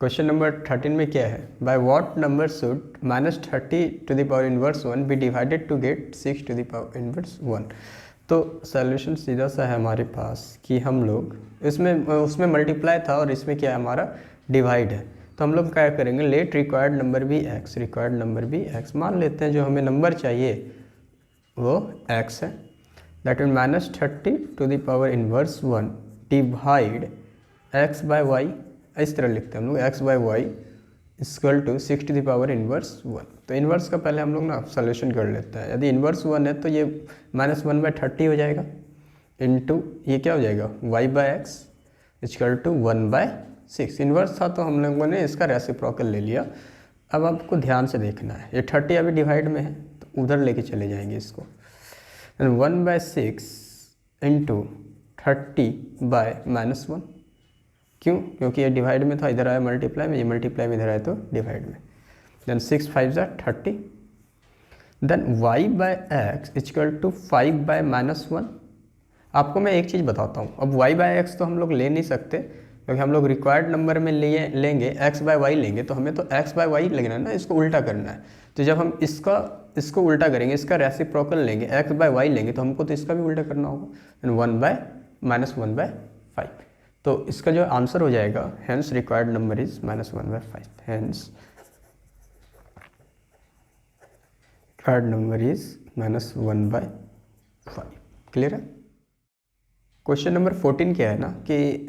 Question number 13 में क्या है, by what number should -30 to the power inverse 1 be divided to get 6 to the power inverse 1। तो solution सीधा सा है हमारे पास कि हम लोग उसमें मल्टीप्लाई था और इसमें क्या है हमारा डिवाइड है। तो हम लोग क्या करेंगे, लेट रिक्वायर्ड नंबर भी एक्स, रिक्वायर्ड नंबर भी एक्स मान लेते हैं। जो हमें नंबर चाहिए वो एक्स है, that mean -30 to the power inverse 1 divide X by Y, इस तरह लिखते हैं हम लोग X by Y equal to 6 to the power inverse 1। तो इन्वर्स का पहले हम लोग ना सोल्यूशन कर लेते हैं। यदि इन्वर्स 1 है तो ये -1/30 हो जाएगा, इनटू ये क्या हो जाएगा y by X equal to 1/6। Inverse था तो हम लोगों ने इसका रेसिप्रोकल ले लिया। अब आपको ध्यान से देखना है, ये 30 अभी डिवाइड में है तो उधर लेके चले जाएंगे इसको। 1/6 इंटू 30/-1, क्यों? क्योंकि ये डिवाइड में था, इधर आया मल्टीप्लाई में, ये मल्टीप्लाई में इधर आया तो डिवाइड में। Then 6 5 30, then y by X equal to 5/-1। आपको मैं एक चीज़ बताता हूँ, अब y बाय एक्स तो हम लोग ले नहीं सकते क्योंकि हम लोग रिक्वायर्ड नंबर में लेंगे x बाय वाई लेंगे, तो हमें तो x बाय वाई लेना है ना, इसको उल्टा करना है। तो जब हम इसको उल्टा करेंगे, इसका रेसिप्रोकल लेंगे, x बाय वाई लेंगे, तो हमको तो इसका भी उल्टा करना होगा, 1/-1/5। तो इसका जो आंसर हो जाएगा, hence required number is -1/5, hence required number is -1/5। Clear है? क्वेश्चन नंबर 14 क्या है ना कि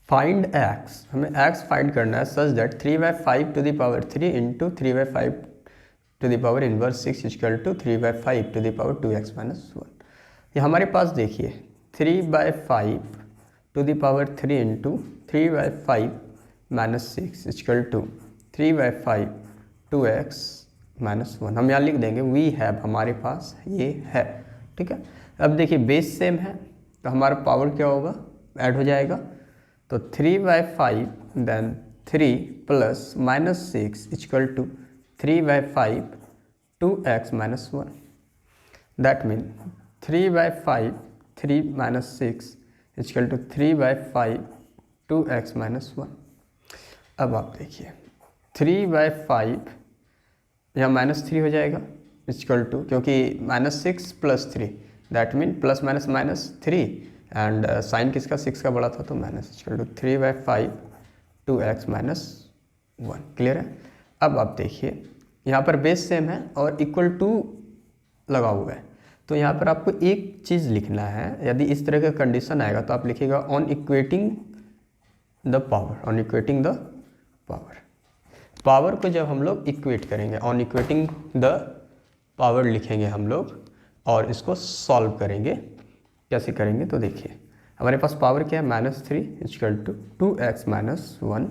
फाइंड एक्स, हमें एक्स फाइंड करना है such that 3/5 to the power 3 into 3/5 to the power inverse 6 equal to 3/5 to the power 2x - 1। ये हमारे पास देखिए 3/5 to the power 3 into 3/5 - 6 equal to 3/5 2x - 1। हम यहाँ लिख देंगे वी हैव, हमारे पास ये है। ठीक है, अब देखिए बेस सेम है तो हमारा पावर क्या होगा, ऐड हो जाएगा। तो 3/5 then 3 plus -6 equal to 3/5 2x - 1। That mean 3/5 3 - 6 equal to 3/5 2x - 1। अब आप देखिए 3/5 यहाँ -3 हो जाएगा इक्वल टू, क्योंकि -6 + 3 that mean plus minus -3 and sign किसका 6 का बड़ा था तो minus equal to 3/5 2x - 1। Clear है? अब आप देखिए यहाँ पर बेस सेम है और इक्वल टू लगा हुआ है, तो यहाँ पर आपको एक चीज़ लिखना है। यदि इस तरह का कंडीशन आएगा तो आप लिखिएगा on equating the power, on equating the power. Power को जब हम लोग इक्वेट करेंगे, ऑन इक्वेटिंग द पावर लिखेंगे हम लोग और इसको सॉल्व करेंगे। कैसे करेंगे तो देखिए हमारे पास पावर क्या है, -3 इक्वल टू 2x - 1।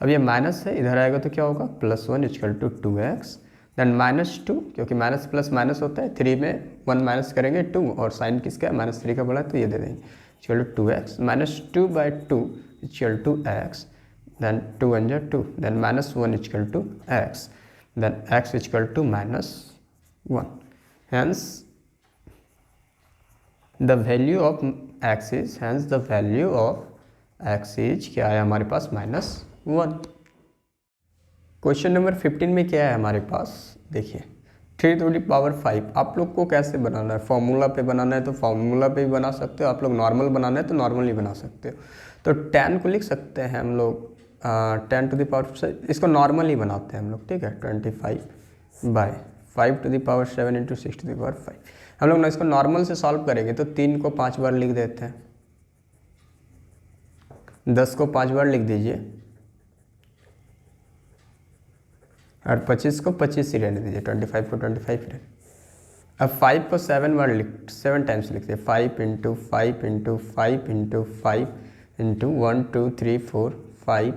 अब ये माइनस है, इधर आएगा तो क्या होगा +1 इक्वल टू 2x, देन -2, क्योंकि माइनस प्लस माइनस होता है, 3 में 1 माइनस करेंगे 2 और साइन किसका है -3 का बड़ा है तो ये दे देंगे equal to 2x -2/2 equal to x, then 2 1 जा 2, then -1 equal to x, then x equal to -1। hence the value of x is, hence the value of x is क्या है हमारे पास -1। क्वेश्चन नंबर 15 में क्या है हमारे पास, देखिए 3 to the power 5। आप लोग को कैसे बनाना है, फॉर्मूला पे बनाना है तो फॉर्मूला पे भी बना सकते हो, आप लोग नॉर्मल बनाना है तो नॉर्मल ही बना सकते हो। तो 10 को लिख सकते हैं हम लोग 10 to the power, इसको नॉर्मल ही बनाते हैं हम लोग। ठीक है, 25/5 to the power 7 into 6 to the power 5। हम लोग ना इसको नॉर्मल से सॉल्व करेंगे तो 3 को 5 बार लिख देते हैं, 10 को 5 बार लिख दीजिए और 25 को 25 ही रहने दीजिए, 25 को 25 रहे। अब 5 को 7 टाइम्स लिखते हैं, 5 into 5 into 5 into 5 into 1 2 3 4 5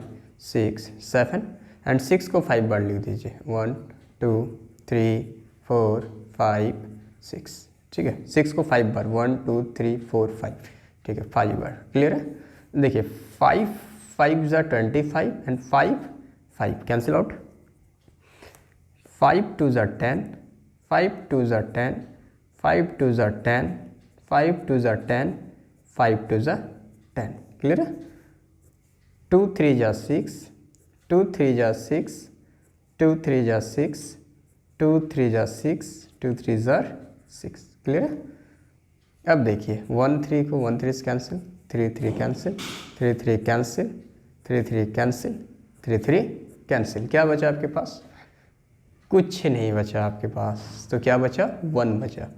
6 7 and 6 को 5 बार लिख दीजिए, 1 2 3 4 5 6। ठीक है, 6 को 5 बार, 1 2 3 4 5। ठीक है, 5 बार। क्लियर है? देखिए 5 5 ज़ा 25 एंड 5 5 कैंसिल आउट, 5 2 ज़ा 10, 5 2 ज़ा 10, 5 2 ज़ा 10, 5 2 ज़ा 10, 5 2 ज़ा 10। क्लियर है? 2 3 ज़ा 6, 2 3 जा 6, 2 3 जा 6, 2 3 जा 6, 2 3 जा 6। क्लियर है? अब देखिए 1 3 को 1 3 से cancel, 3 3 cancel, 3 3 cancel, 3 3 cancel, 3 3 cancel. क्या बचा आपके पास? कुछ नहीं बचा आपके पास। तो क्या बचा? 1 बचा।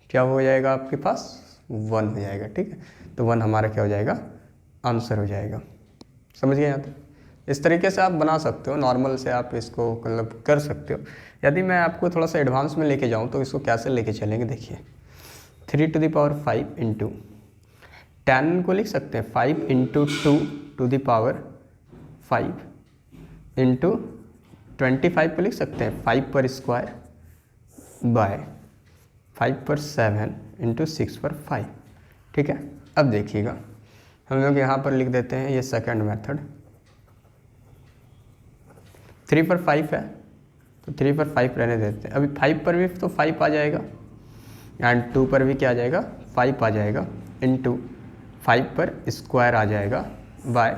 क्या हो जाएगा आपके पास? 1 हो जाएगा। ठीक है, तो 1 हमारा क्या हो जाएगा? आंसर हो जाएगा। समझ गए यहाँ तक? इस तरीके से आप बना सकते हो, नॉर्मल से आप इसको मतलब कर सकते हो। यदि मैं आपको थोड़ा सा एडवांस में लेके जाऊँ तो इसको कैसे लेके चलेंगे, देखिए 3 टू द पावर 5 इंटू 10 को लिख सकते हैं 5 into 2 to the power 5 into 25 को लिख सकते हैं 5 पर स्क्वायर बाय 5 पर 7 इंटू 6 पर 5। ठीक है, अब देखिएगा हम लोग यहाँ पर लिख देते हैं ये सेकंड मेथड। 3 पर 5 है तो 3 पर 5 रहने देते हैं। अभी 5 पर भी तो 5 आ जाएगा एंड 2 पर भी क्या आ जाएगा? 5 आ जाएगा इंटू 5 पर स्क्वायर आ जाएगा बाय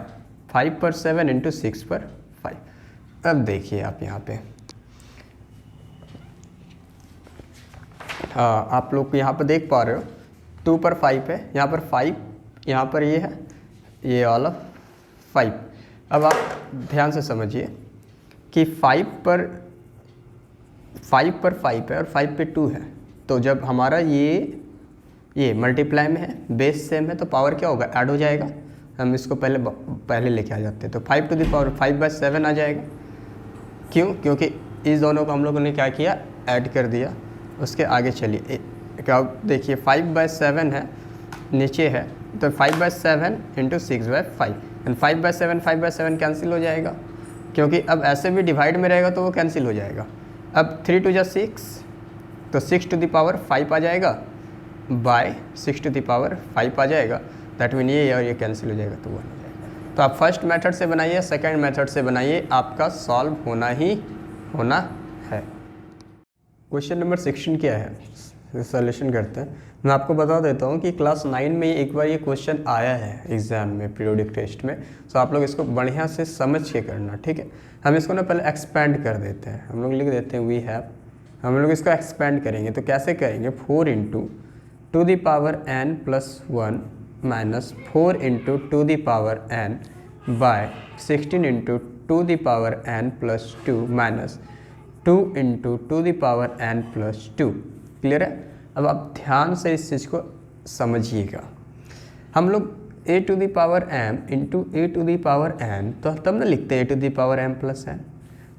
5 पर 7 इंटू 6 पर 5। अब देखिए आप यहाँ पे आप लोग यहाँ पर देख पा रहे हो 2 पर 5 है, यहाँ पर 5, यहाँ पर ये है, ये वाला 5। अब आप ध्यान से समझिए कि 5 पर 5 है और 5 पे 2 है, तो जब हमारा ये मल्टीप्लाई में है, बेस सेम है, तो पावर क्या होगा? ऐड हो जाएगा। हम इसको पहले लेके आ जाते हैं, तो 5 टू द पावर 5/7 आ जाएगा। क्यों? क्योंकि इस दोनों को हम लोगों ने क्या किया? ऐड कर दिया। उसके आगे चलिए क्या देखिए 5/7 है, नीचे है, तो 5/7 इंटू 6/5 एंड 5/7 कैंसिल हो जाएगा, क्योंकि अब ऐसे भी डिवाइड में रहेगा तो वो कैंसिल हो जाएगा। अब 3 2 जा 6, तो 6 टू द पावर 5 आ जाएगा बाय 6 टू द पावर 5 आ जाएगा। दैट मीन ये और ये कैंसिल हो जाएगा तो 1 हो जाएगा। तो आप फर्स्ट मेथड से बनाइए, सेकंड मेथड से बनाइए, आपका सॉल्व होना ही होना है। क्वेश्चन नंबर 16 क्या है, सॉल्यूशन करते हैं। मैं आपको बता देता हूँ कि क्लास 9 में एक बार ये क्वेश्चन आया है एग्जाम में, पीरियोडिक टेस्ट में। तो आप लोग इसको बढ़िया से समझ के करना। ठीक है, हम इसको ना पहले एक्सपेंड कर देते हैं। हम लोग लिख देते हैं वी हैव, हम लोग इसको एक्सपेंड करेंगे। तो कैसे करेंगे? 4 into to the power n plus 1 minus 4 into to the power n by 16 into to the power n plus 2 minus 2 into to the power n plus 2। Clear है? अब आप ध्यान से इस चीज़ को समझिएगा। हम लोग a to the power m into A to the power n, तो तब ना लिखते हैं a to the power m plus n।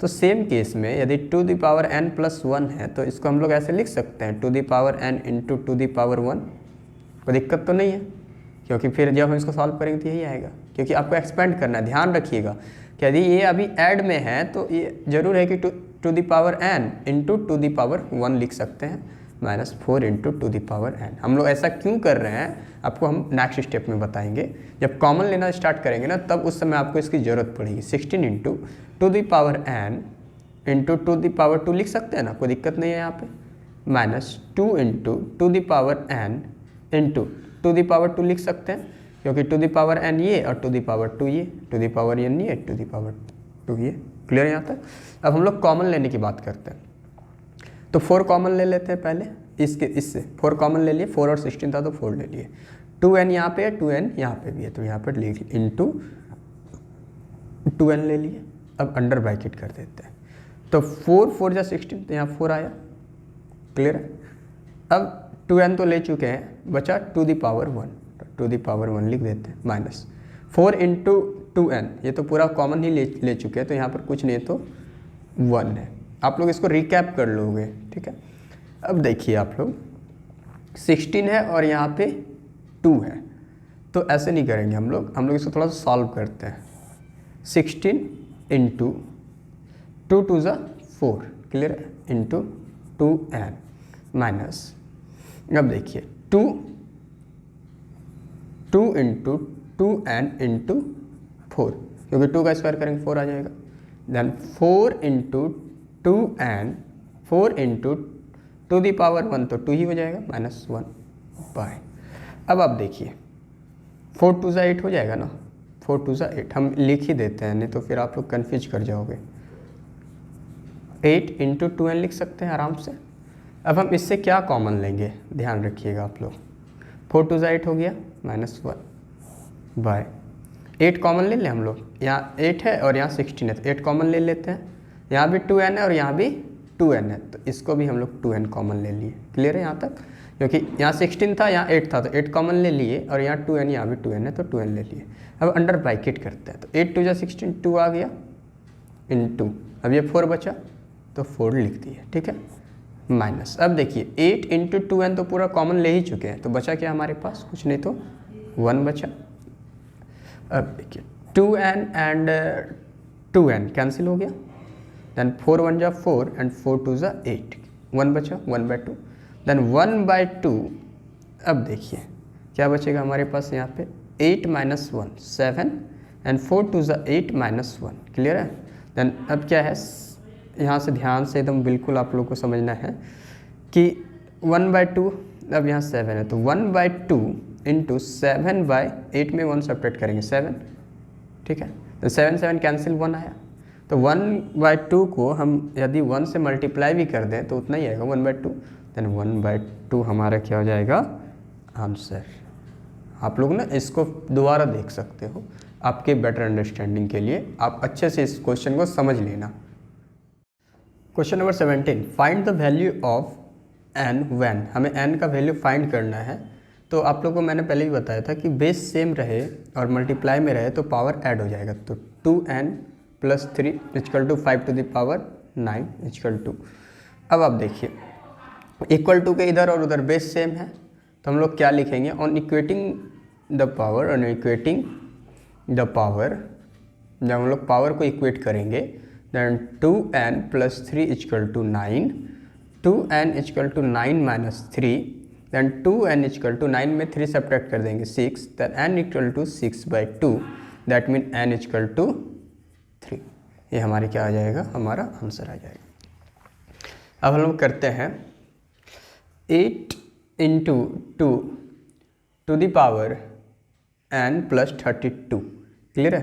तो सेम केस में यदि to the power n plus 1 है तो इसको हम लोग ऐसे लिख सकते हैं to the power n into to the power 1। कोई दिक्कत तो नहीं है, क्योंकि फिर जब हम इसको सॉल्व करेंगे तो यही आएगा, क्योंकि आपको एक्सपेंड करना है। ध्यान रखिएगा कि यदि ये अभी ऐड में है तो ये जरूर है कि to the power n into to the power 1 लिख सकते हैं minus 4 into to the power n। हम लोग ऐसा क्यों कर रहे हैं आपको हम नेक्स्ट स्टेप में बताएंगे। जब कॉमन लेना स्टार्ट करेंगे ना, तब उस समय आपको इसकी ज़रूरत पड़ेगी। 16 into to the power n into to the power 2 लिख सकते हैं ना, कोई दिक्कत नहीं है यहाँ पे, minus 2 into to the power n into to the power 2 लिख सकते हैं, क्योंकि टू द पावर n ये और टू द पावर 2 ये, टू द पावर n ये, टू द पावर 2 ये। क्लियर यहाँ तक? अब हम लोग कॉमन लेने की बात करते हैं, तो 4 कॉमन ले लेते हैं पहले। इससे 4 कॉमन ले लिए, 4 और 16 था तो 4 ले लिए। 2n यहाँ पे है, 2n यहाँ पे भी है, तो यहाँ पर लिख इंटू 2n ले लिए। अब अंडर ब्रैकेट कर देते हैं, तो 4 4 जा 16, तो यहाँ 4 आया। क्लियर है? अब 2n तो ले चुके हैं, बचा to the power 1, to the power 1 लिख देते हैं माइनस 4 इंटू 2n, ये तो पूरा कॉमन ही ले चुके हैं, तो यहाँ पर कुछ नहीं तो 1 है। आप लोग इसको रिकैप कर लोगे। ठीक है, अब देखिए आप लोग 16 है और यहाँ पे 2 है, तो ऐसे नहीं करेंगे हम लोग इसको थोड़ा सा सॉल्व करते हैं। 16 इंटू 2 2 ज़ा 4, क्लियर है, इंटू 2n माइनस, अब देखिए 2 इंटू 2n इंटू 4, क्योंकि 2 का स्क्वायर करेंगे 4 आ जाएगा। Then 4 into 2n, 4 into to the power 1 तो 2 ही हो जाएगा, माइनस 1 बाय। अब आप देखिए 4 2 ज़ा 8 हो जाएगा ना, 4 2 8, हम लिख ही देते हैं नहीं तो फिर आप लोग कन्फ्यूज कर जाओगे। 8 इंटू 2n लिख सकते हैं आराम से। अब हम इससे क्या कॉमन लेंगे, ध्यान रखिएगा आप लोग। 4 2 8 हो गया -1 बाय 8 कॉमन ले लें हम लोग, यहाँ 8 है और यहाँ 16 है तो 8 कॉमन ले लेते हैं। यहाँ भी 2n है और यहाँ भी 2n है तो इसको भी हम लोग 2n कॉमन ले लिए। क्लियर है यहाँ तक, क्योंकि यहाँ 16 था यहाँ 8 था तो 8 कॉमन ले लिए और यहाँ 2n, यहाँ भी 2n है तो 2n ले लिए। अब अंडर ब्रैकेट करते हैं तो 8 2 16 2 आ गया इनटू, अब ये 4 बचा तो 4 लिख दिए, ठीक है, माइनस। अब देखिए 8 इंटू 2n तो पूरा कॉमन ले ही चुके हैं तो बचा क्या हमारे पास, कुछ नहीं तो 1 बचा। अब देखिए 2n एंड 2n कैंसिल हो गया, देन 4 1 जा 4 एंड 4 2 जा 8, 1 बचा 1/2, देन 1/2। अब देखिए क्या बचेगा हमारे पास यहाँ पे 8 - 1 7 एंड 4 2 जा 8 -1। क्लियर है। देन अब क्या है, यहाँ से ध्यान से एकदम बिल्कुल आप लोग को समझना है कि 1/2, अब यहाँ 7 है तो 1/2 इंटू 7/8 में 1 सब्ट्रैक्ट करेंगे 7, ठीक है, तो 7 7 कैंसिल 1 आया। तो 1/2 को हम यदि 1 से मल्टीप्लाई भी कर दें तो उतना ही आएगा 1/2, देन 1/2 हमारा क्या हो जाएगा आंसर। आप लोग ना इसको दोबारा देख सकते हो आपके बेटर अंडरस्टैंडिंग के लिए, आप अच्छे से इस क्वेश्चन को समझ लेना। Question number 17, find the value of n when, हमें n का वैल्यू फाइंड करना है। तो आप लोगों को मैंने पहले भी बताया था कि बेस सेम रहे और मल्टीप्लाई में रहे तो पावर ऐड हो जाएगा। तो 2n + 3 = 5 to the power 9 = 2। अब आप देखिए इक्वल टू के इधर और उधर बेस सेम है तो हम लोग क्या लिखेंगे, on equating the power, on equating the power, जब हम लोग पावर को इक्वेट करेंगे then 2n + 3 = 9, 2n = 9 - 3, then 2n = 9 में 3 सब्ट्रैक्ट कर देंगे 6, then n = 6/2, that mean n = 3। ये हमारी क्या आ जाएगा, हमारा आंसर आ जाएगा। अब हम लोग करते हैं 8 × 2 to the power n + 32। Clear है।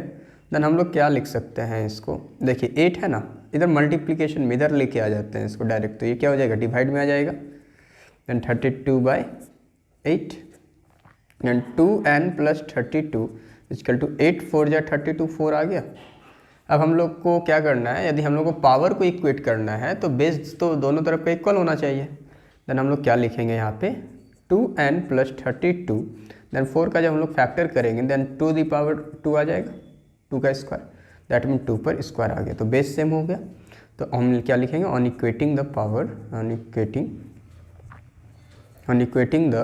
देन हम लोग क्या लिख सकते हैं इसको, देखिए 8 है ना, इधर मल्टीप्लिकेशन में इधर लेके आ जाते हैं इसको डायरेक्ट, तो ये क्या हो जाएगा डिवाइड में आ जाएगा, देन 32/8, देन 2n + 32 = 8 4 जा 32, 4 आ गया। अब हम लोग को क्या करना है, यदि हम लोग को पावर को इक्वेट करना है तो बेस तो दोनों तरफ का इक्वल होना चाहिए। देन हम लोग क्या लिखेंगे यहाँ पे 2n + 32, देन 4 का जब हम लोग फैक्टर करेंगे देन 2 दी पावर 2 आ जाएगा, 2 का स्क्वायर, दैट मीन 2 पर स्क्वायर आ गया तो बेस सेम हो गया। तो हम क्या लिखेंगे, on equating the power, on equating the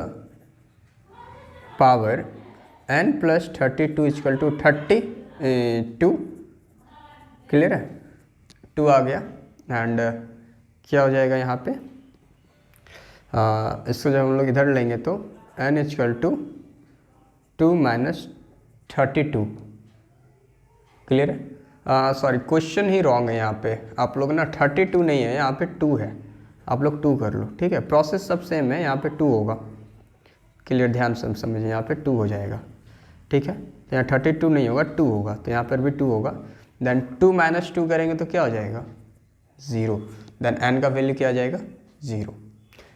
power n + 32 = 32। Clear है, 2 आ गया एंड क्या हो जाएगा यहाँ पे, इसको जब हम लोग इधर लेंगे तो n = 2 - 32। क्लियर है। सॉरी क्वेश्चन ही रॉन्ग है यहाँ पे, आप लोग ना 32 नहीं है यहाँ पे 2 है, आप लोग 2 कर लो, ठीक है, प्रोसेस सब सेम है, यहाँ पे 2 होगा। क्लियर, ध्यान से समझिए, यहाँ पे 2 हो जाएगा, ठीक है, तो यहाँ 32 नहीं होगा 2 होगा, तो यहाँ पर भी 2 होगा। देन 2 - 2 करेंगे तो क्या हो जाएगा 0, देन n का वैल्यू क्या आ जाएगा 0।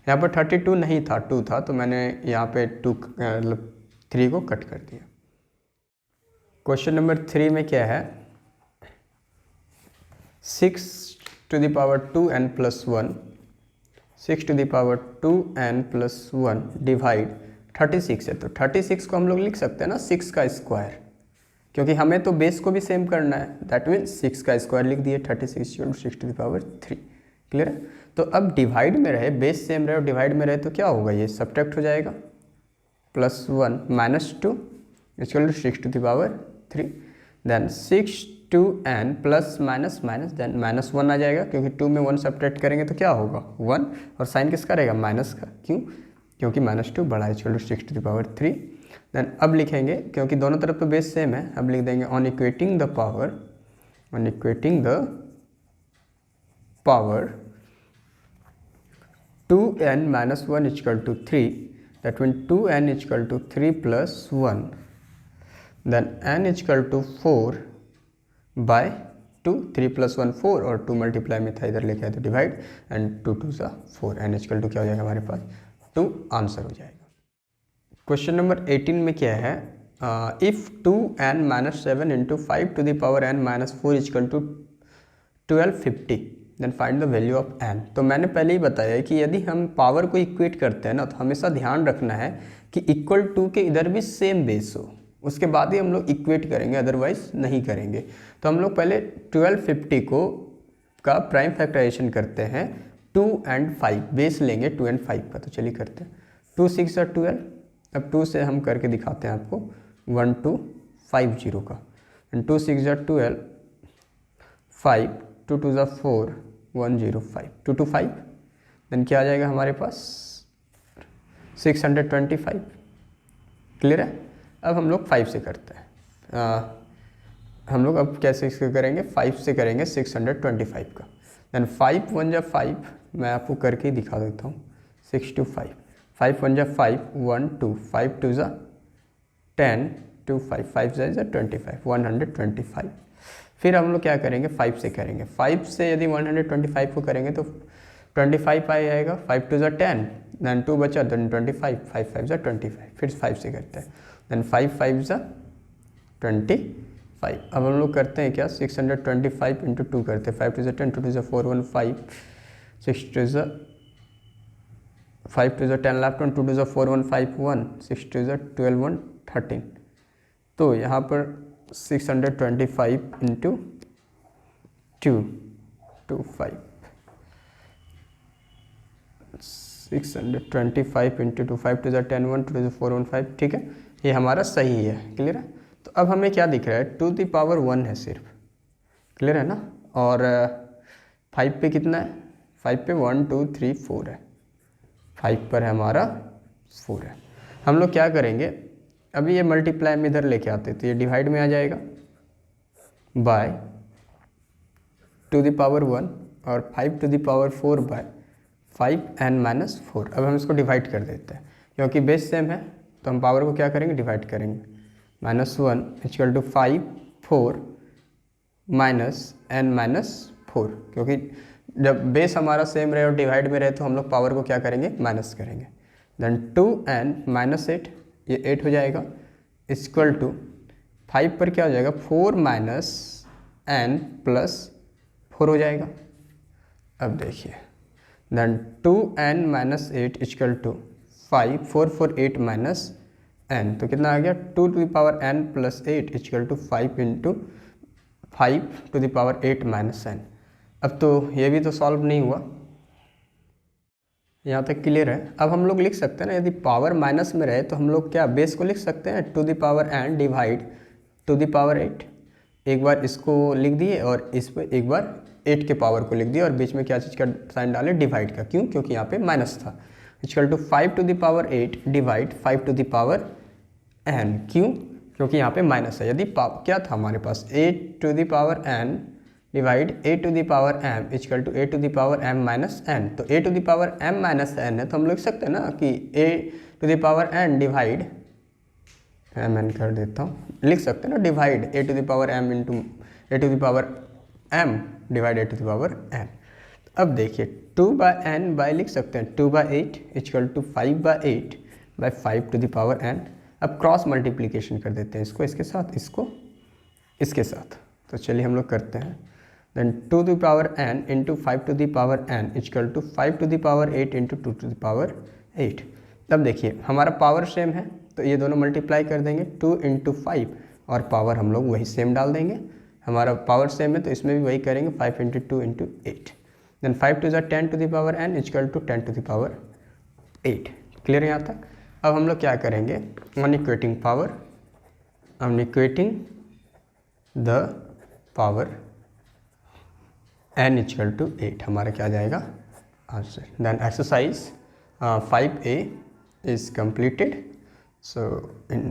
यहाँ पर 32 नहीं था 2 था तो मैंने यहाँ पे 2 मतलब 3 को कट कर दिया। क्वेश्चन नंबर 3 में क्या है, 6 to the power 2n + 1, 6 to the power 2n + 1 divide 36 है, तो 36 को हम लोग लिख सकते हैं ना 6 का स्क्वायर, क्योंकि हमें तो बेस को भी सेम करना है, दैट मीन 6 का स्क्वायर लिख दिए, 36 = 6 to the power 3। क्लियर है। तो अब डिवाइड में रहे, बेस सेम रहे और डिवाइड में रहे तो क्या होगा, ये सब्ट्रैक्ट हो जाएगा, +1 - 2 = 6 to the power 3, then 6 2n plus minus minus then -1 आ जाएगा, क्योंकि 2 में 1 सब्ट्रैक्ट करेंगे तो क्या होगा 1, और साइन किसका रहेगा माइनस का, क्यों, क्योंकि -2 बड़ा है, = 6 to the power 3। देन अब लिखेंगे, क्योंकि दोनों तरफ तो बेस सेम है, अब लिख देंगे on equating the power, on equating the power 2n - 1 = 3, that means 2n = 3 + 1, then n equal to 4 बाय 2, 3 + 1 4 और 2 मल्टीप्लाई में था इधर लेके आए तो डिवाइड, एंड 2 2 सा 4, n इजकल टू क्या हो जाएगा हमारे पास 2 आंसर हो जाएगा। क्वेश्चन नंबर 18 में क्या है, if 2n - 7 × 5 to the power n - 4 equal to 1250 then find the value of n। तो मैंने पहले ही बताया कि यदि हम पावर को इक्वेट करते हैं ना तो हमेशा ध्यान रखना है कि इक्वल टू के इधर भी सेम बेस हो, उसके बाद ही हम लोग इक्वेट करेंगे, अदरवाइज नहीं करेंगे। तो हम लोग पहले 1250 को का प्राइम फैक्टराइजेशन करते हैं 2 और 5, बेस लेंगे 2 और 5 का। तो चलिए करते हैं, 2 6 और 12, अब 2 से हम करके दिखाते हैं आपको 1250 का, एंड 2 6 और 12, 5, 2 2 ज़ा 4, 105, 2 2 5, देन क्या आ जाएगा हमारे पास 625। क्लियर है। अब हम लोग 5 से करते हैं, हम लोग अब कैसे इसको करेंगे, 5 से करेंगे 625 का, देन 5 1 ज़ा 5, मैं आपको करके ही दिखा देता हूँ, 6 2 5, 5 1 ज़ा 5, 1 2, 5 2 ज़ा 10, 2 5, 5 ज़ा 25, 125। फिर हम लोग क्या करेंगे, 5 से करेंगे, 5 से यदि 125 को करेंगे तो 25 आ जाएगा, 5 2 ज़ा 10, देन 2 बचा, देन 25, 5 5 ज़ा 25, फिर 5 से करते हैं, देन 5 5 ज़ा 25। अब हम लोग करते हैं क्या, 625 × 2 करते हैं, 5 2 ज़ा 10, 2 2 ज़ा 4, 1 5, 6 2 ज़ा 5 2 ज़ा 10 लेफ्ट, 2 2 ज़ा 4, 1 5 1, 6 2 ज़ा 12, 1 13। तो यहाँ पर 625 × 2 2 5, 625 × 2, 5 2 ज़ा 10 1, 2 2 ज़ा 4 1 5, ठीक है, ये हमारा सही है। क्लियर है। तो अब हमें क्या दिख रहा है, 2 की पावर 1 है सिर्फ, क्लियर है ना, और 5 पे कितना है, 5 पे 1 2 3 4 है, 5 पर है हमारा 4 है। हम लोग क्या करेंगे, अभी ये मल्टीप्लाई में इधर लेके आते तो ये डिवाइड में आ जाएगा बाय 2 की पावर 1 और 5 to the power 4 bye 5n - 4। अब हम इसको डिवाइड कर देते हैं, क्योंकि बेस सेम है तो हम पावर को क्या करेंगे, डिवाइड करेंगे, -1 इक्वल टू 5 4 -n - 4, क्योंकि जब बेस हमारा सेम रहे और डिवाइड में रहे तो हम लोग पावर को क्या करेंगे, माइनस करेंगे, देन 2n - 8, ये 8 हो जाएगा, इक्वल टू 5 पर क्या हो जाएगा, 4 - n + 4 हो जाएगा। अब देखिए, then 2n - 8 equal to 5 4 4 8 - n, तो कितना आ गया, 2 to the power n + 8 equal to 5 × 5 to the power 8 - n। अब तो ये भी तो सॉल्व नहीं हुआ, यहाँ तक क्लियर है। अब हम लोग लिख सकते हैं ना, यदि पावर माइनस में रहे तो हम लोग क्या बेस को लिख सकते हैं 2 की पावर n डिवाइड 2 की पावर 8। एक बार इसको लिख दिए और इस पर एक बार 8 के पावर को लिख दिया और बीच में क्या चीज़ का साइन डाले, डिवाइड का, क्यों, क्योंकि यहाँ पे माइनस था, equal to 5 to the power 8 divide 5 to the power n, क्यों, क्योंकि यहाँ पे माइनस है। यदि क्या था हमारे पास 8 to the power n divide a to the power m equal to a to the power m - n, तो a to the power m - n है तो हम लिख सकते हैं ना कि a to the power n divide n कर देता हूँ, लिख सकते हैं ना divide a to the power m into a to the power m divide a to the power n। अब देखिए 2/n बाय लिख सकते हैं 2/8 equal to 5/8 by 5 to the power n। अब क्रॉस मल्टीप्लिकेशन कर देते हैं इसको इसके साथ, इसको इसके साथ, तो चलिए हम लोग करते हैं, then 2 to the power n into 5 to the power n equal to 5 to the power 8 into 2 to the power 8। तब देखिए हमारा पावर सेम है तो ये दोनों मल्टीप्लाई कर देंगे, 2 × 5 और पावर हम लोग वही सेम डाल देंगे, हमारा पावर सेम है तो इसमें भी वही करेंगे, 5 × 2 × 8, then 5 2 = 10 to the power n equal to 10 to the power 8। Clear है यहाँ तक। अब हम लोग क्या करेंगे, on equating power, on equating the power n equal to 8 हमारा क्या जाएगा answer. Then exercise 5A is completed. So in